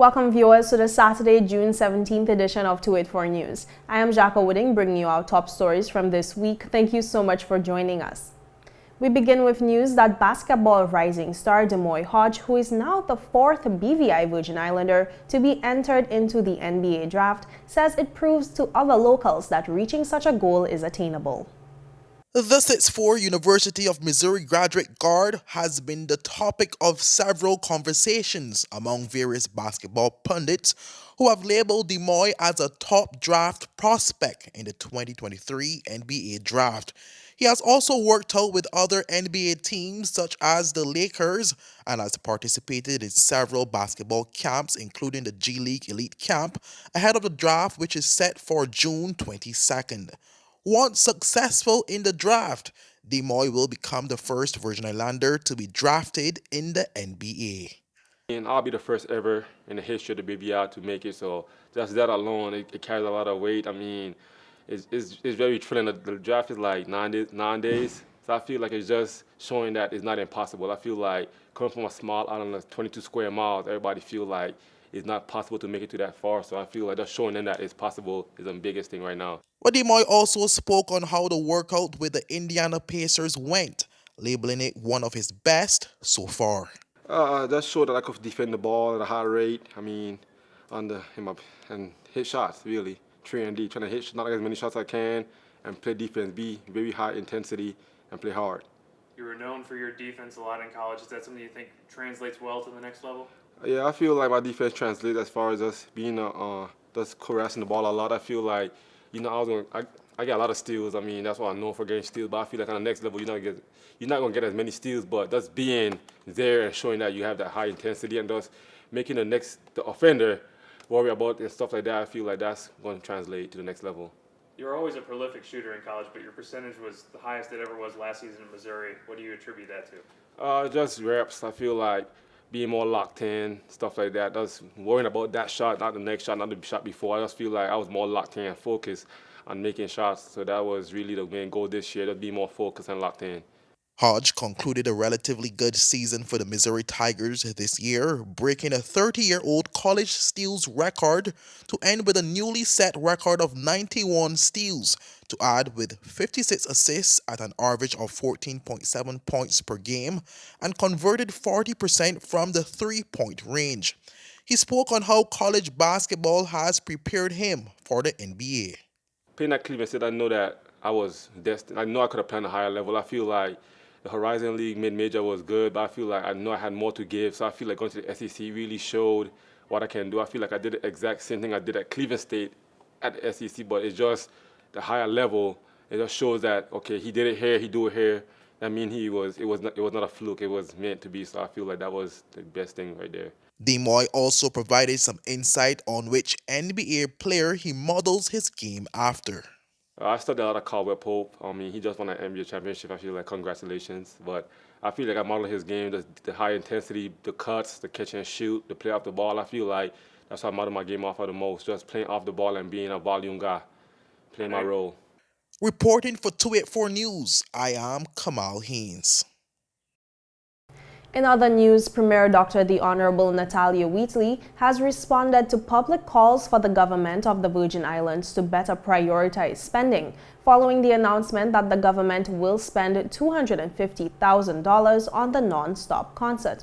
Welcome viewers to the Saturday, June 17th edition of 284 News. I am Jacko Wooding bringing you our top stories from this week. Thank you so much for joining us. We begin with news that basketball rising star Demoy Hodge, who is now the fourth BVI Virgin Islander to be entered into the NBA draft, says it proves to other locals that reaching such a goal is attainable. The 6'4" University of Missouri graduate guard has been the topic of several conversations among various basketball pundits who have labeled Demoy as a top draft prospect in the 2023 NBA draft. He has also worked out with other NBA teams such as the Lakers and has participated in several basketball camps, including the G League Elite Camp, ahead of the draft, which is set for June 22nd. Once successful in the draft, Demoy will become the first Virgin Islander to be drafted in the NBA. And I'll be the first ever in the history of the BVI to make it, so just that alone, it carries a lot of weight. I mean, it's very thrilling. The draft is like 9 days, so I feel like it's just showing that it's not impossible. I feel like coming from a small island of 22 square miles, everybody feel like it's not possible to make it to that far, so I feel like just showing them that it's possible is the biggest thing right now. But Demoy also spoke on how the workout with the Indiana Pacers went, labeling it one of his best so far. That showed that I could defend the ball at a high rate. I mean, and hit shots really, 3 and D, trying to hit not as many shots as I can and play defense, be very high intensity and play hard. You were known for your defense a lot in college. Is that something you think translates well to the next level? Yeah, I feel like my defense translates as far as us being just harassing the ball a lot. I feel like, you know, I got a lot of steals. I mean, that's why I'm known for getting steals. But I feel like on the next level, you're not gonna get as many steals. But just being there and showing that you have that high intensity and just making the offender worry about and stuff like that, I feel like that's going to translate to the next level. You were always a prolific shooter in college, but your percentage was the highest it ever was last season in Missouri. What do you attribute that to? Just reps. I feel like being more locked in, stuff like that. Just worrying about that shot, not the next shot, not the shot before. I just feel like I was more locked in and focused on making shots. So that was really the main goal this year, to be more focused and locked in. Hodge concluded a relatively good season for the Missouri Tigers this year, breaking a 30-year-old college steals record to end with a newly set record of 91 steals, to add with 56 assists at an average of 14.7 points per game and converted 40% from the three-point range. He spoke on how college basketball has prepared him for the NBA. Playing at Cleveland State, I know that I was destined. I know I could have played on a higher level. I feel like the Horizon League mid-major was good, but I feel like I know I had more to give. So I feel like going to the SEC really showed what I can do. I feel like I did the exact same thing I did at Cleveland State at the SEC, but it's just the higher level. It just shows that, okay, he did it here, he do it here. That means it was not a fluke. It was meant to be. So I feel like that was the best thing right there. Demoy also provided some insight on which NBA player he models his game after. I studied a lot of Caldwell Pope. I mean, he just won an NBA championship. I feel like congratulations. But I feel like I model his game, the high intensity, the cuts, the catch and shoot, the play off the ball. I feel like that's how I model my game off of the most, just playing off the ball and being a volume guy, playing my role. Reporting for 284 News, I am Kamal Haynes. In other news, Premier Dr. the Honorable Natalia Wheatley has responded to public calls for the government of the Virgin Islands to better prioritize spending, following the announcement that the government will spend $250,000 on the NonStop Concert.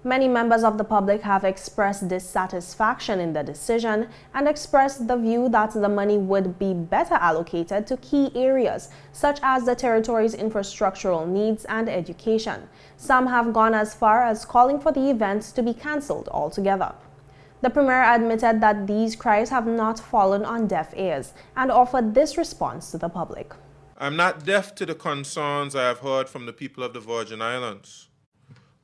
Many members of the public have expressed dissatisfaction in the decision and expressed the view that the money would be better allocated to key areas, such as the territory's infrastructural needs and education. Some have gone as far as calling for the events to be cancelled altogether. The Premier admitted that these cries have not fallen on deaf ears and offered this response to the public. I'm not deaf to the concerns I have heard from the people of the Virgin Islands.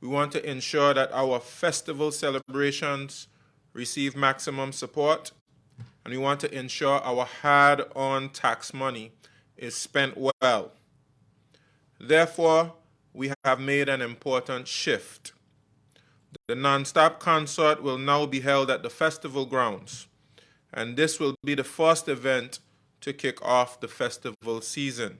We want to ensure that our festival celebrations receive maximum support, and we want to ensure our hard-earned tax money is spent well. Therefore, we have made an important shift. The NonStop Concert will now be held at the festival grounds, and this will be the first event to kick off the festival season.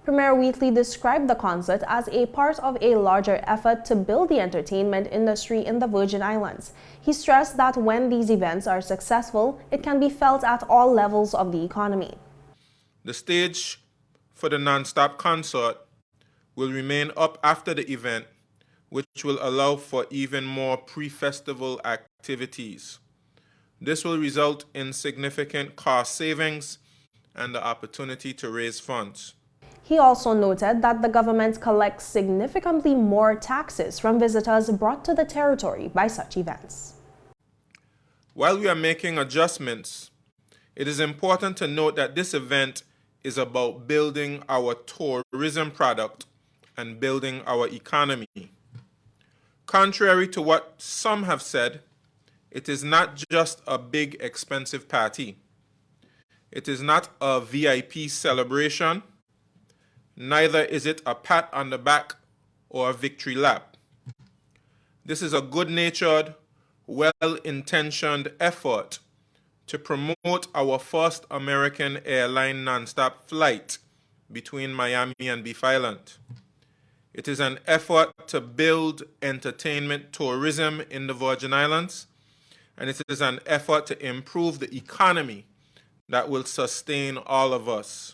Premier Wheatley described the concert as a part of a larger effort to build the entertainment industry in the Virgin Islands. He stressed that when these events are successful, it can be felt at all levels of the economy. The stage for the NonStop Concert will remain up after the event, which will allow for even more pre-festival activities. This will result in significant cost savings and the opportunity to raise funds. He also noted that the government collects significantly more taxes from visitors brought to the territory by such events. While we are making adjustments, it is important to note that this event is about building our tourism product and building our economy. Contrary to what some have said, it is not just a big, expensive party. It is not a VIP celebration. Neither is it a pat on the back or a victory lap. This is a good-natured, well-intentioned effort to promote our first American airline nonstop flight between Miami and Beef Island. It is an effort to build entertainment tourism in the Virgin Islands, and it is an effort to improve the economy that will sustain all of us.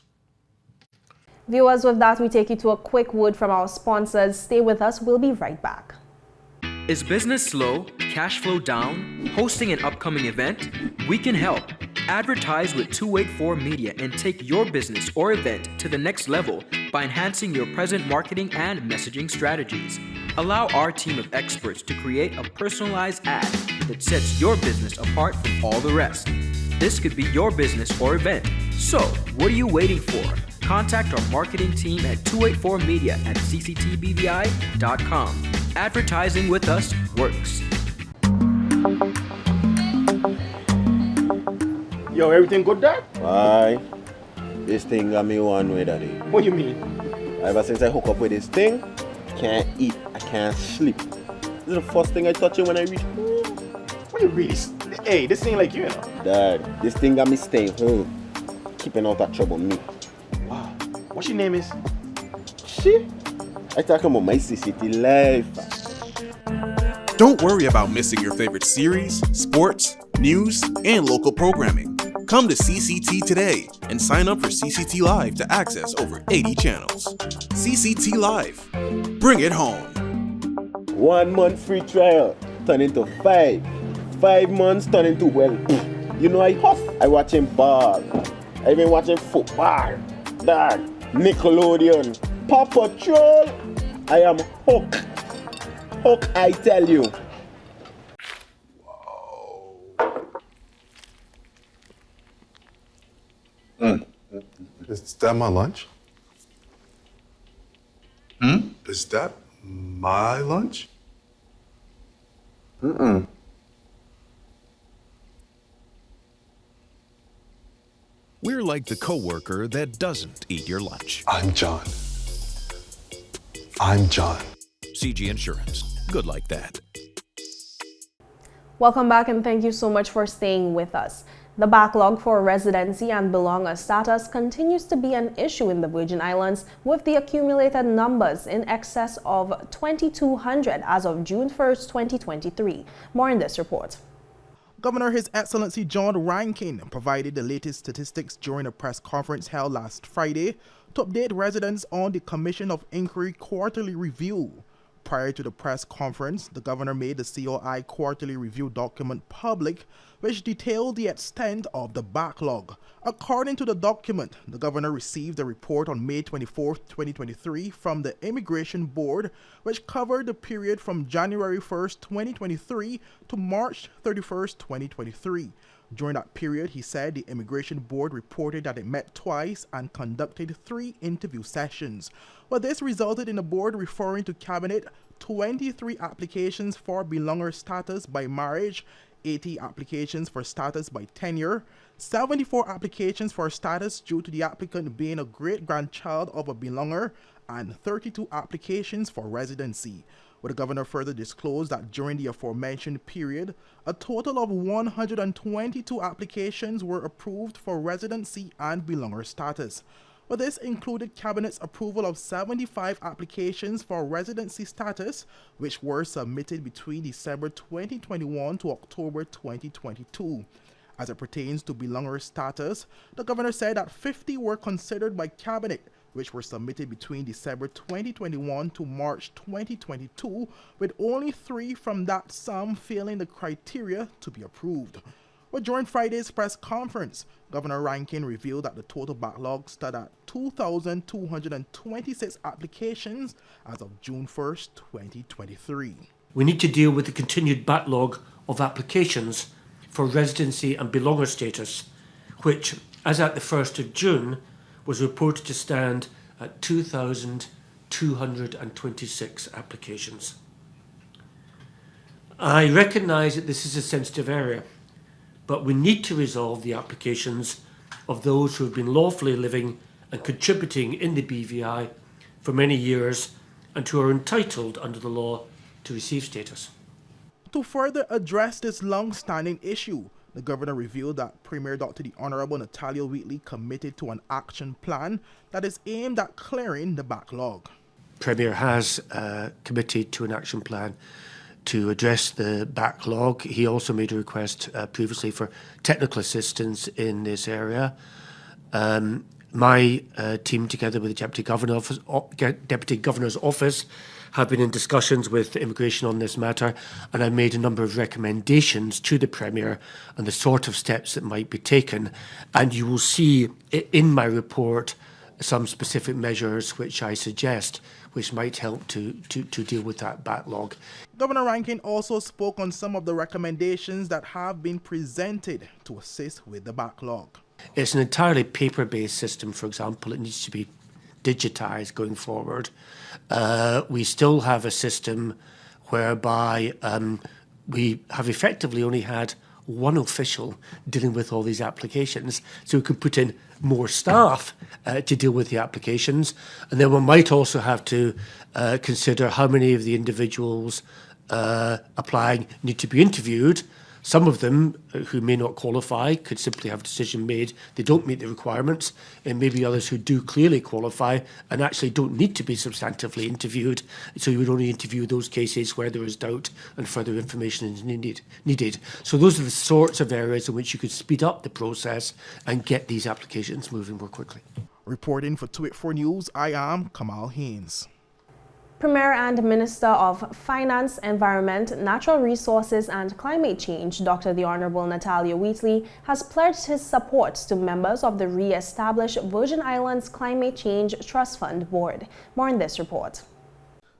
Viewers, with that, we take you to a quick word from our sponsors. Stay with us. We'll be right back. Is business slow? Cash flow down? Hosting an upcoming event? We can help. Advertise with 284 Media and take your business or event to the next level by enhancing your present marketing and messaging strategies. Allow our team of experts to create a personalized ad that sets your business apart from all the rest. This could be your business or event. So, what are you waiting for? Contact our marketing team at 284media@cctbvi.com. Advertising with us works. Yo, everything good, Dad? Aye. This thing got me one way, Daddy. What you mean? Ever since I hook up with this thing, can't eat, I can't sleep. This is the first thing I touch it when I reach home. What you really? Hey, this ain't like you, you know. Dad, this thing got me staying home, keeping out of trouble me. Wow. What your name is? Shit. I talking about my CCT life. Don't worry about missing your favorite series, sports, news, and local programming. Come to CCT today and sign up for CCT Live to access over 80 channels. CCT Live. Bring it home. 1 month free trial turn into 5. 5 months turn into, well, you know I hustle. I watching ball. I been watching football. Dad, Nickelodeon, Paw Patrol. I am hooked. Hook, I tell you. Is that my lunch? Is that my lunch? We're like the coworker that doesn't eat your lunch. I'm John. I'm John. CG Insurance. Good like that. Welcome back and thank you so much for staying with us. The backlog for residency and belonger status continues to be an issue in the Virgin Islands, with the accumulated numbers in excess of 2,200 as of June 1st, 2023. More in this report. Governor His Excellency John Rankin provided the latest statistics during a press conference held last Friday to update residents on the Commission of Inquiry quarterly review. Prior to the press conference, the governor made the COI quarterly review document public, which detailed the extent of the backlog. According to the document, the governor received a report on May 24, 2023 from the Immigration Board, which covered the period from January 1, 2023 to March 31, 2023. During that period, he said the Immigration Board reported that it met twice and conducted 3 interview sessions. But this resulted in the board referring to Cabinet 23 applications for belonger status by marriage, 80 applications for status by tenure, 74 applications for status due to the applicant being a great-grandchild of a belonger, and 32 applications for residency. But the governor further disclosed that during the aforementioned period, a total of 122 applications were approved for residency and belonger status. But this included Cabinet's approval of 75 applications for residency status, which were submitted between December 2021 to October 2022. As it pertains to belonger status, the governor said that 50 were considered by Cabinet, which were submitted between December 2021 to March 2022, with only 3 from that sum failing the criteria to be approved. But during Friday's press conference, Governor Rankin revealed that the total backlog stood at 2,226 applications as of June 1st, 2023. We need to deal with the continued backlog of applications for residency and belonger status, which, as at the 1st of June, was reported to stand at 2,226 applications. I recognise that this is a sensitive area, but we need to resolve the applications of those who have been lawfully living and contributing in the BVI for many years and who are entitled under the law to receive status. To further address this long-standing issue, the governor revealed that Premier Dr. the Honorable Natalia Wheatley committed to an action plan that is aimed at clearing the backlog. Premier has committed to an action plan to address the backlog. He also made a request previously for technical assistance in this area. My team, together with the Deputy Governor's Office, have been in discussions with immigration on this matter, and I made a number of recommendations to the Premier on the sort of steps that might be taken. And you will see in my report some specific measures which I suggest which might help to deal with that backlog. Governor Rankin also spoke on some of the recommendations that have been presented to assist with the backlog. It's an entirely paper-based system, for example. It needs to be digitized going forward. We still have a system whereby we have effectively only had one official dealing with all these applications, so we could put in more staff to deal with the applications. And then one might also have to consider how many of the individuals applying need to be interviewed. Some of them who may not qualify could simply have a decision made they don't meet the requirements, and maybe others who do clearly qualify and actually don't need to be substantively interviewed. So you would only interview those cases where there is doubt and further information is needed. So those are the sorts of areas in which you could speed up the process and get these applications moving more quickly. Reporting for 284 News, I am Kamal Haynes. Premier and Minister of Finance, Environment, Natural Resources and Climate Change, Dr. the Honorable Natalia Wheatley, has pledged his support to members of the re-established Virgin Islands Climate Change Trust Fund Board. More in this report.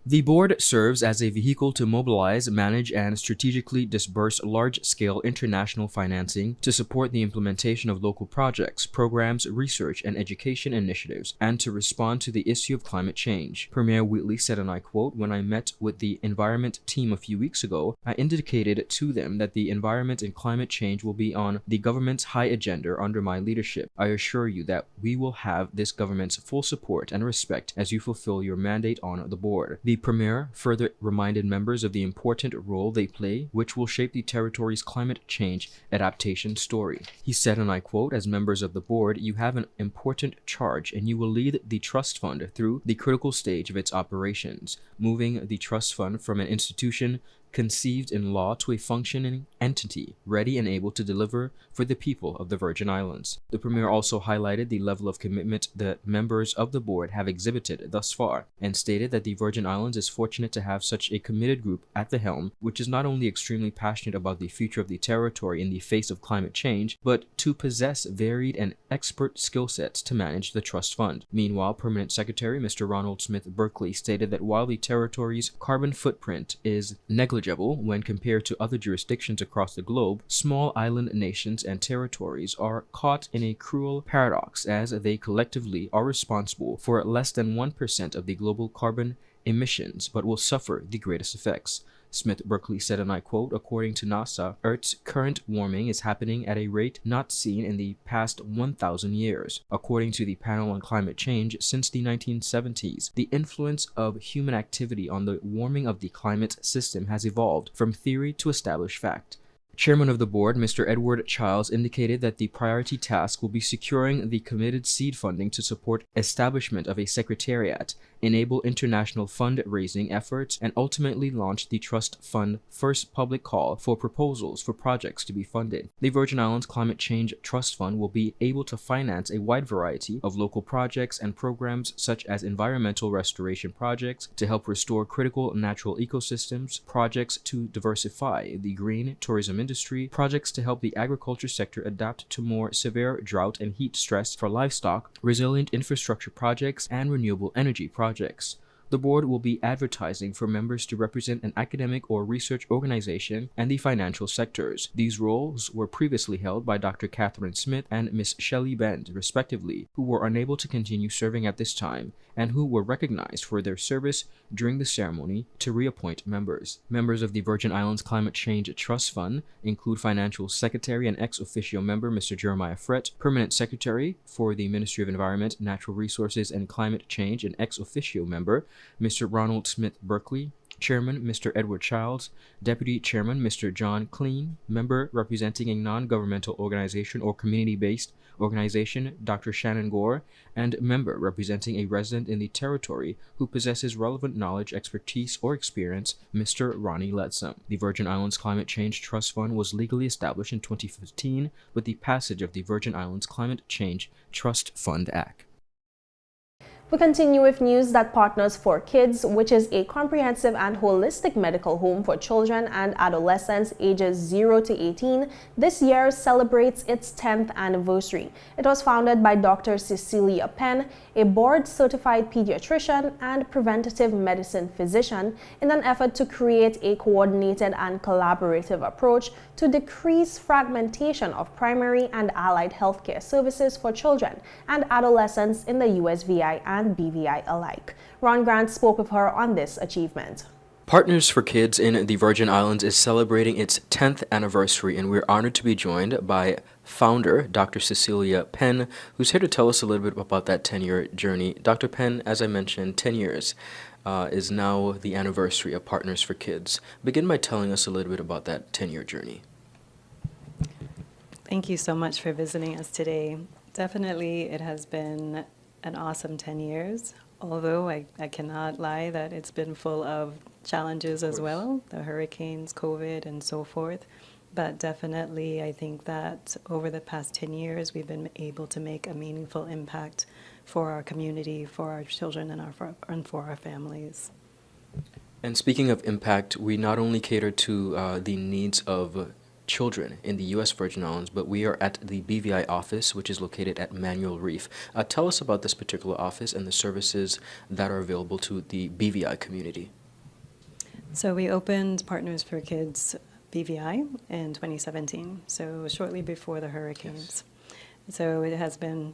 The board serves as a vehicle to mobilize, manage, and strategically disburse large-scale international financing to support the implementation of local projects, programs, research, and education initiatives, and to respond to the issue of climate change. Premier Wheatley said, and I quote, "When I met with the environment team a few weeks ago, I indicated to them that the environment and climate change will be on the government's high agenda under my leadership. I assure you that we will have this government's full support and respect as you fulfill your mandate on the board." The Premier further reminded members of the important role they play, which will shape the territory's climate change adaptation story. He said, and I quote, "As members of the board, you have an important charge and you will lead the trust fund through the critical stage of its operations, moving the trust fund from an institution conceived in law to a functioning entity, ready and able to deliver for the people of the Virgin Islands." The Premier also highlighted the level of commitment that members of the board have exhibited thus far, and stated that the Virgin Islands is fortunate to have such a committed group at the helm, which is not only extremely passionate about the future of the territory in the face of climate change, but to possess varied and expert skill sets to manage the trust fund. Meanwhile, Permanent Secretary Mr. Ronald Smith Berkeley stated that while the territory's carbon footprint is negligible when compared to other jurisdictions across the globe, small island nations and territories are caught in a cruel paradox as they collectively are responsible for less than 1% of the global carbon emissions but will suffer the greatest effects. Smith Berkeley said, and I quote, "According to NASA, Earth's current warming is happening at a rate not seen in the past 1,000 years. According to the Panel on Climate Change, since the 1970s, the influence of human activity on the warming of the climate system has evolved from theory to established fact. Chairman of the board, Mr. Edward Childs, indicated that the priority task will be securing the committed seed funding to support establishment of a secretariat, enable international fundraising efforts, and ultimately launch the trust fund first public call for proposals for projects to be funded. The Virgin Islands Climate Change Trust Fund will be able to finance a wide variety of local projects and programs such as environmental restoration projects to help restore critical natural ecosystems, projects to diversify the green tourism industry, projects to help the agriculture sector adapt to more severe drought and heat stress for livestock, resilient infrastructure projects, and renewable energy projects. The board will be advertising for members to represent an academic or research organization and the financial sectors. These roles were previously held by Dr. Catherine Smith and Ms. Shelley Bend, respectively, who were unable to continue serving at this time and who were recognized for their service during the ceremony to reappoint members. Members of the Virgin Islands Climate Change Trust Fund include Financial Secretary and ex officio member Mr. Jeremiah Frett, Permanent Secretary for the Ministry of Environment, Natural Resources, and Climate Change and ex officio member Mr. Ronald Smith Berkeley, Chairman Mr. Edward Childs, Deputy Chairman Mr. John Clean, Member representing a non-governmental organization or community-based organization Dr. Shannon Gore, and Member representing a resident in the territory who possesses relevant knowledge, expertise, or experience Mr. Ronnie Ledsam. The Virgin Islands Climate Change Trust Fund was legally established in 2015 with the passage of the Virgin Islands Climate Change Trust Fund Act. We continue with news that Partners for Kids, which is a comprehensive and holistic medical home for children and adolescents ages 0 to 18, this year celebrates its 10th anniversary. It was founded by Dr. Cecilia Penn, a board-certified pediatrician and preventative medicine physician, in an effort to create a coordinated and collaborative approach to decrease fragmentation of primary and allied healthcare services for children and adolescents in the USVI and BVI alike. Ron Grant spoke with her on this achievement. Partners for Kids in the Virgin Islands is celebrating its 10th anniversary, and we're honored to be joined by founder Dr. Cecilia Penn, who's here to tell us a little bit about that 10-year journey. Dr. Penn, as I mentioned, 10 years is now the anniversary of Partners for Kids. Begin by telling us a little bit about that 10-year journey. Thank you so much for visiting us today. Definitely, it has been an awesome 10 years, although I cannot lie that it's been full of challenges as well, the hurricanes, COVID, and so forth. But definitely, I think that over the past 10 years, we've been able to make a meaningful impact for our community, for our children, and for our families. And speaking of impact, we not only cater to the needs of children in the U.S. Virgin Islands, but we are at the BVI office, which is located at Manual Reef. Tell us about this particular office and the services that are available to the BVI community. So we opened Partners for Kids BVI in 2017, so shortly before the hurricanes. Yes. So it has been,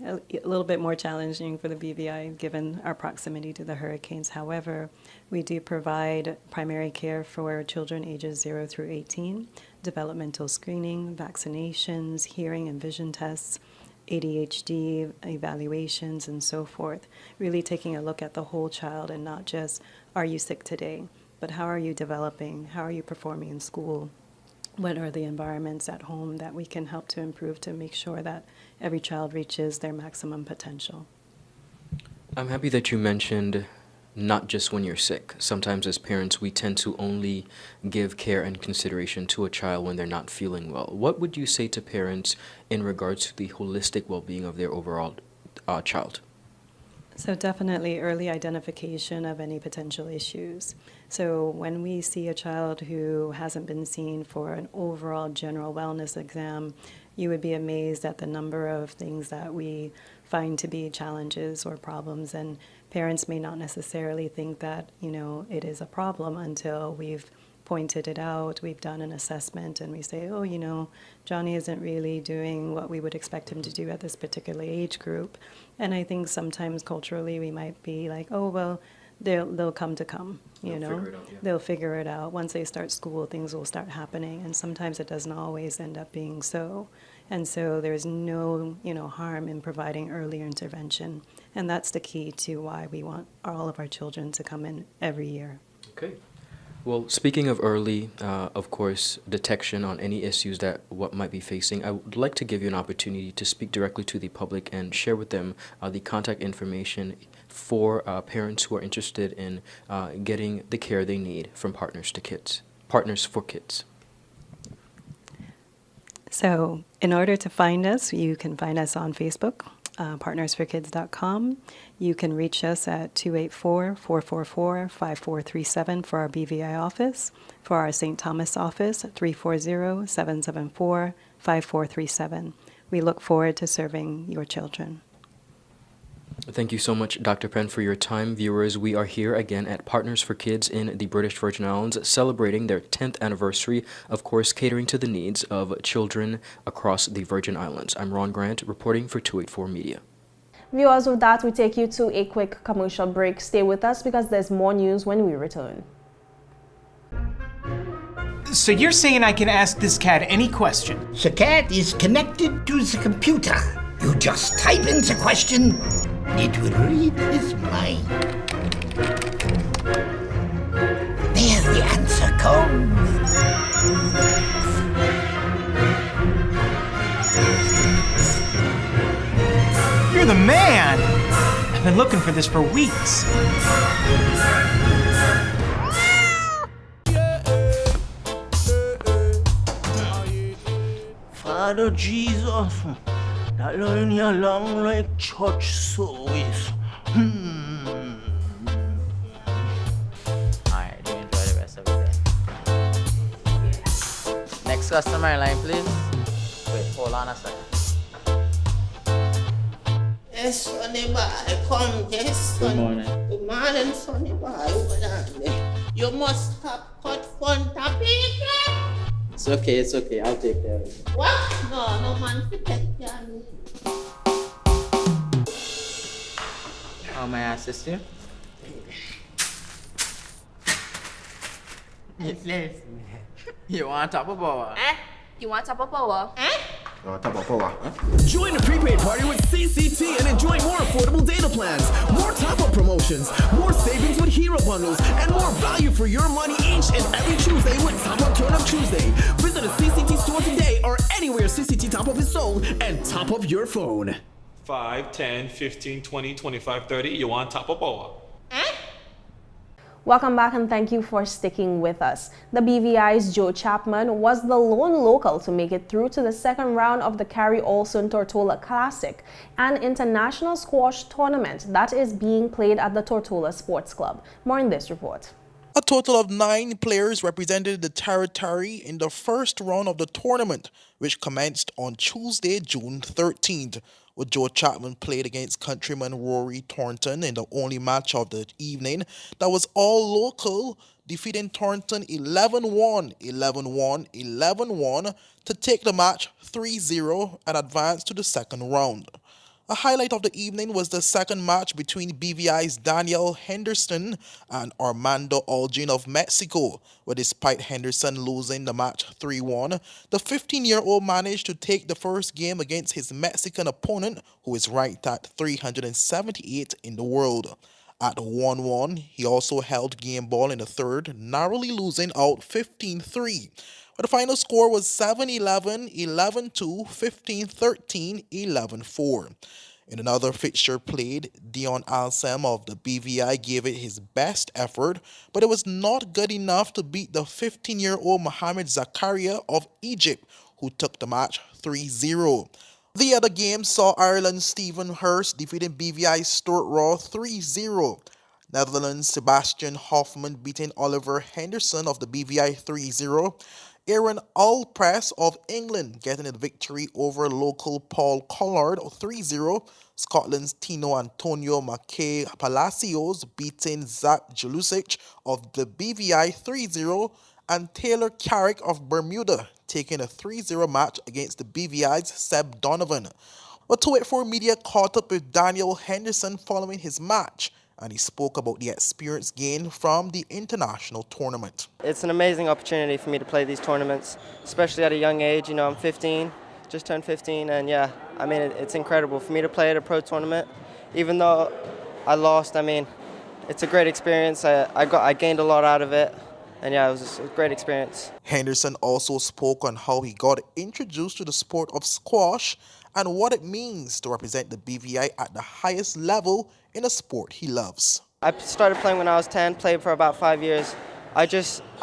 a little bit more challenging for the BVI given our proximity to the hurricanes. However, we do provide primary care for children ages 0 through 18, developmental screening, vaccinations, hearing and vision tests, ADHD evaluations, and so forth. Really taking a look at the whole child and not just, are you sick today, but how are you developing? How are you performing in school? What are the environments at home that we can help to improve to make sure that every child reaches their maximum potential? I'm happy that you mentioned not just when you're sick. Sometimes as parents, we tend to only give care and consideration to a child when they're not feeling well. What would you say to parents in regards to the holistic well-being of their overall child? So definitely early identification of any potential issues. So when we see a child who hasn't been seen for an overall general wellness exam, you would be amazed at the number of things that we find to be challenges or problems, and parents may not necessarily think that, it is a problem until we've pointed it out, we've done an assessment, and we say, Johnny isn't really doing what we would expect him to do at this particular age group. And I think sometimes culturally we might be like, they'll come, They'll figure it out. Once they start school, things will start happening, and sometimes it doesn't always end up being so. And so there's no, harm in providing earlier intervention, and that's the key to why we want all of our children to come in every year. Okay. Well, speaking of early, of course, detection on any issues that what might be facing, I would like to give you an opportunity to speak directly to the public and share with them the contact information for parents who are interested in getting the care they need from Partners for Kids. So in order to find us, you can find us on Facebook, partnersforkids.com. You can reach us at 284-444-5437 for our BVI office. For our St. Thomas office, 340-774-5437. We look forward to serving your children. Thank you so much, Dr. Penn, for your time. Viewers, we are here again at Partners for Kids in the British Virgin Islands, celebrating their 10th anniversary, of course, catering to the needs of children across the Virgin Islands. I'm Ron Grant, reporting for 284 Media. Viewers, with that, we take you to a quick commercial break. Stay with us because there's more news when we return. So you're saying I can ask this cat any question? The cat is connected to the computer. You just type in the question, it will read his mind. There the answer comes. You're the man! I've been looking for this for weeks. Father Jesus, that line here long like church service. Alright, do enjoy the rest of the day. Next customer line, please. Wait, hold on a second. Yes, Sonny boy, come, yes, son. Good morning. Good morning, Sonny boy. Hold on there. You must have cut front of people. It's okay, I'll take care of it. What? No man, forget your name. How may I assist you? Yes. You want top of power? You want top of power? Join the prepaid party with CCT and enjoy more affordable data plans, more top-up promotions, more savings with hero bundles, and more value for your money each and every Tuesday with Top Up Turn Up Tuesday. Visit a CCT store today or anywhere CCT Top Up is sold and top up your phone. 5, 10, 15, 20, 25, 30. You want top of power? Welcome back and thank you for sticking with us. The BVI's Joe Chapman was the lone local to make it through to the second round of the Carrie Olson Tortola Classic, an international squash tournament that is being played at the Tortola Sports Club. More in this report. A total of 9 players represented the territory in the first round of the tournament, which commenced on Tuesday, June 13th. With Joe Chapman played against countryman Rory Thornton in the only match of the evening that was all local, defeating Thornton 11-1, 11-1, 11-1 to take the match 3-0 and advance to the second round. A highlight of the evening was the second match between BVI's Daniel Henderson and Armando Olgin of Mexico, where despite Henderson losing the match 3-1, the 15-year-old managed to take the first game against his Mexican opponent, who is ranked at 378 in the world. At 1-1, he also held game ball in the third, narrowly losing out 15-3. But the final score was 7-11, 11-2, 15-13, 11-4. In another fixture played, Dion Alsem of the BVI gave it his best effort, but it was not good enough to beat the 15-year-old Mohamed Zakaria of Egypt, who took the match 3-0. The other game saw Ireland's Stephen Hurst defeating BVI's Stuart Raw 3-0. Netherlands' Sebastian Hoffman beating Oliver Henderson of the BVI 3-0. Aaron Alpress of England getting a victory over local Paul Collard 3-0. Scotland's Tino Antonio Mackay Palacios beating Zach Jelusic of the BVI 3-0. And Taylor Carrick of Bermuda taking a 3-0 match against the BVI's Seb Donovan. But 284 Media caught up with Daniel Henderson following his match, and he spoke about the experience gained from the international tournament. It's an amazing opportunity for me to play these tournaments, especially at a young age. You know, I'm 15, just turned 15, and yeah, I mean, it's incredible for me to play at a pro tournament. Even though I lost, I mean, it's a great experience. I gained a lot out of it, And yeah, it was a great experience. Henderson also spoke on how he got introduced to the sport of squash and what it means to represent the BVI at the highest level in a sport he loves. I started playing when I was 10, played for about 5 years. I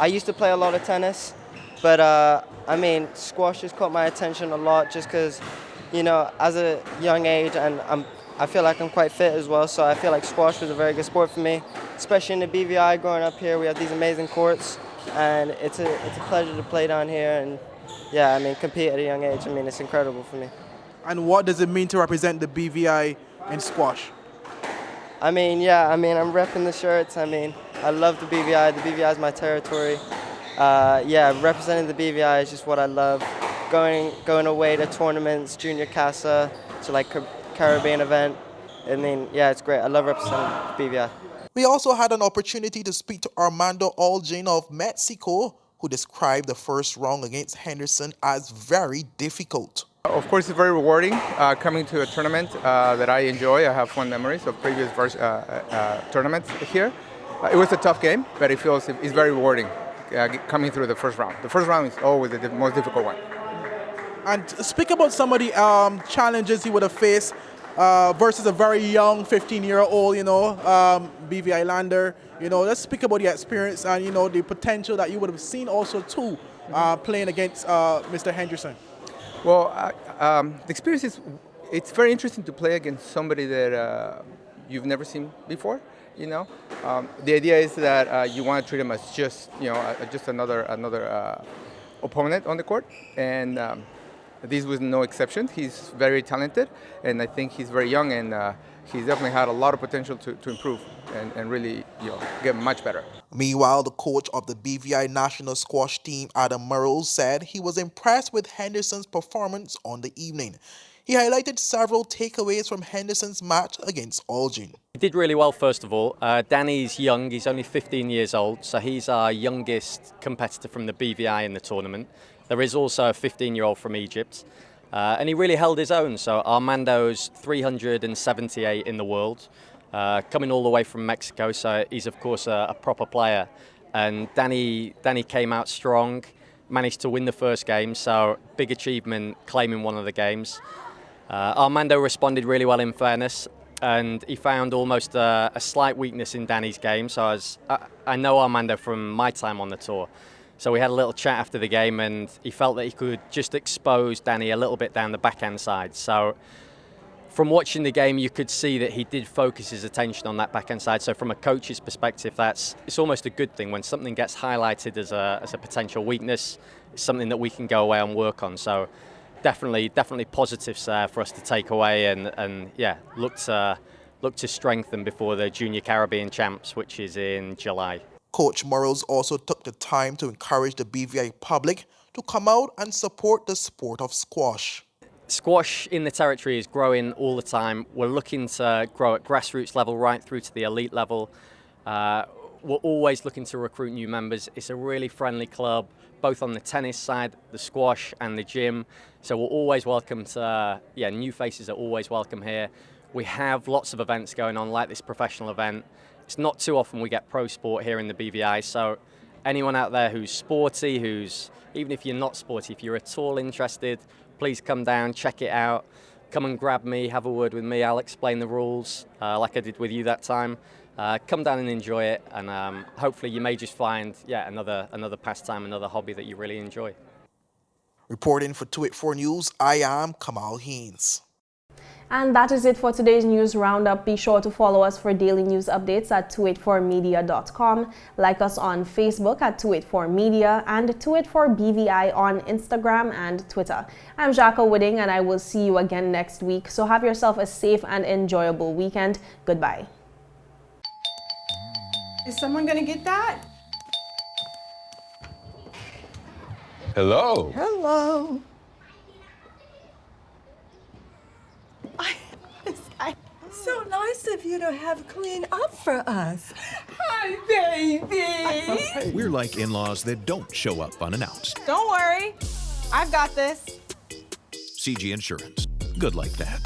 used to play a lot of tennis, but I mean, squash just caught my attention a lot just because, you know, as a young age, and I feel like I'm quite fit as well, so I feel like squash was a very good sport for me, especially in the BVI. Growing up here, we have these amazing courts, and it's a pleasure to play down here, and yeah, I mean, compete at a young age. I mean, it's incredible for me. And what does it mean to represent the BVI in squash? I mean, yeah, I'm repping the shirts. I mean, I love the BVI. The BVI is my territory. Yeah, representing the BVI is just what I love. Going away to tournaments, Junior Casa, to like Caribbean event. I mean, yeah, it's great. I love representing BVI. We also had an opportunity to speak to Armando Olgin of Mexico, who described the first round against Henderson as very difficult. Of course, it's very rewarding coming to a tournament that I enjoy. I have fond memories of previous tournaments here. It was a tough game, but it's very rewarding coming through the first round. The first round is always the most difficult one. And speak about some of the challenges he would have faced versus a very young 15-year-old, you know, BVI lander. You know, let's speak about the experience and, you know, the potential that you would have seen also too playing against Mr. Henderson. Well, the experience it's very interesting to play against somebody that you've never seen before, you know. The idea is that you want to treat him as just, you know, just another opponent on the court, and this was no exception. He's very talented, and I think he's very young, and he's definitely had a lot of potential to improve and really, you know, get much better. Meanwhile, the coach of the BVI national squash team, Adam Murrow, said he was impressed with Henderson's performance on the evening. He highlighted several takeaways from Henderson's match against Olgin. He did really well, first of all. Danny's young, he's only 15 years old, so he's our youngest competitor from the BVI in the tournament. There is also a 15-year-old from Egypt, and he really held his own. So Armando's 378 in the world, coming all the way from Mexico, so he's of course a proper player. And Danny came out strong, managed to win the first game, so big achievement claiming one of the games. Armando responded really well in fairness, and he found almost a slight weakness in Danny's game. So I know Armando from my time on the tour. So we had a little chat after the game, and he felt that he could just expose Danny a little bit down the backhand side. So from watching the game, you could see that he did focus his attention on that backhand side. So from a coach's perspective, it's almost a good thing when something gets highlighted as a potential weakness. It's something that we can go away and work on. So definitely positives there for us to take away and yeah, look to strengthen before the Junior Caribbean Champs, which is in July. Coach Morrows also took the time to encourage the BVI public to come out and support the sport of squash. Squash in the territory is growing all the time. We're looking to grow at grassroots level right through to the elite level. We're always looking to recruit new members. It's a really friendly club, both on the tennis side, the squash and the gym. So we're always welcome to, new faces are always welcome here. We have lots of events going on like this professional event. It's not too often we get pro sport here in the BVI, so anyone out there who's sporty, even if you're not sporty, if you're at all interested, please come down, check it out, come and grab me, have a word with me, I'll explain the rules like I did with you that time. Come down and enjoy it, and hopefully you may just find another pastime, another hobby that you really enjoy. Reporting for 284 News, I am Kamal Haynes. And that is it for today's news roundup. Be sure to follow us for daily news updates at 284media.com. Like us on Facebook at 284media and 284BVI on Instagram and Twitter. I'm Jacques Wooding, and I will see you again next week. So have yourself a safe and enjoyable weekend. Goodbye. Is someone going to get that? Hello. Hello. So nice of you to have cleaned up for us. Hi, baby. We're like in-laws that don't show up unannounced. Don't worry. I've got this. CG Insurance. Good like that.